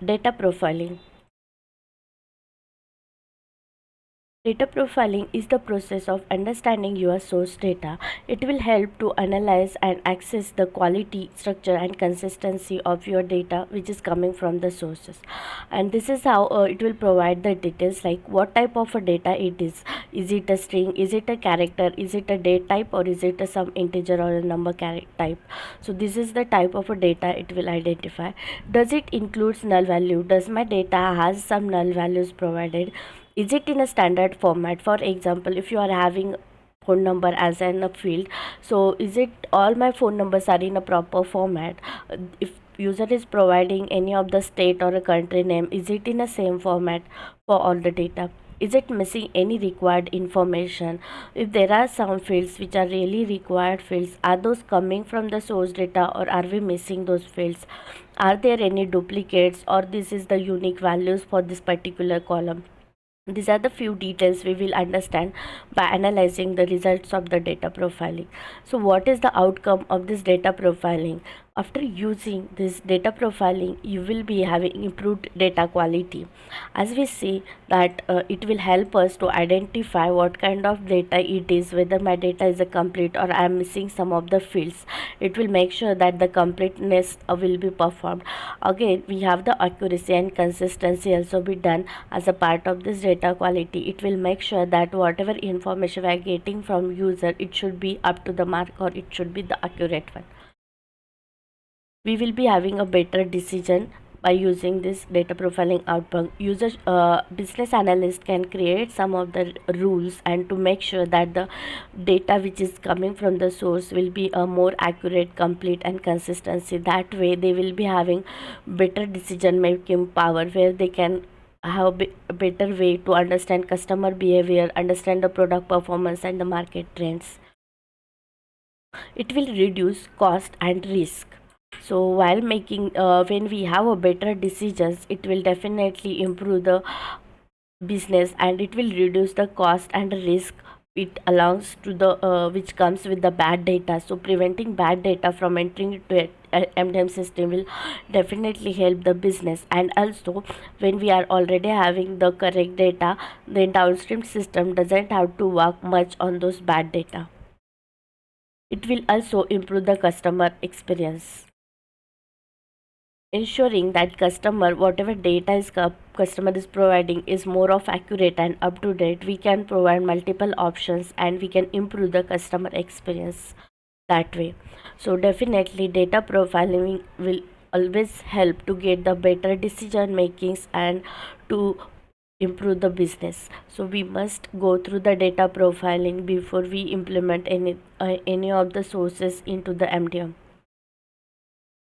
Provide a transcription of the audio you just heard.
Data profiling. Data profiling is the process of understanding your source data. It will help to analyze and access the quality, structure, and consistency of your data which is coming from the sources. And this is how it will provide the details like what type of a data it is. Is it a string? Is it a character? Is it a date type, or is it a some integer or a number type? So this is the type of a data it will identify. Does it includes null value? Does my data has some null values provided? Is it in a standard format? For example, if you are having phone number as in a field, so is it all my phone numbers are in a proper format? If user is providing any of the state or a country name, is it in the same format for all the data? Is it missing any required information? If there are some fields which are really required fields, are those coming from the source data, or are we missing those fields? Are there any duplicates, or this is the unique values for this particular column? These are the few details we will understand by analyzing the results of the data profiling. So, what is the outcome of this data profiling? After using this data profiling, you will be having improved data quality. As we see that it will help us to identify what kind of data it is, whether my data is a complete or I am missing some of the fields. It will make sure that the completeness will be performed. Again, we have the accuracy and consistency also be done as a part of this data quality. It will make sure that whatever information we are getting from user, it should be up to the mark, or it should be the accurate one. We will be having a better decision by using this data profiling outbound. User business analyst can create some of the rules and to make sure that the data which is coming from the source will be a more accurate, complete, and consistency. That way they will be having better decision making power, where they can have a better way to understand customer behavior, understand the product performance and the market trends. It will reduce cost and risk. So while making when we have a better decisions, it will definitely improve the business, and it will reduce the cost and risk it allows to the which comes with the bad data. So preventing bad data from entering into a MDM system will definitely help the business. And also, when we are already having the correct data, the downstream system doesn't have to work much on those bad data. It will also improve the customer experience, ensuring that customer whatever data is customer is providing is more of accurate and up to date. We can provide multiple options and we can improve the customer experience that way. So definitely data profiling will always help to get the better decision makings and to improve the business. So we must go through the data profiling before we implement any of the sources into the MDM.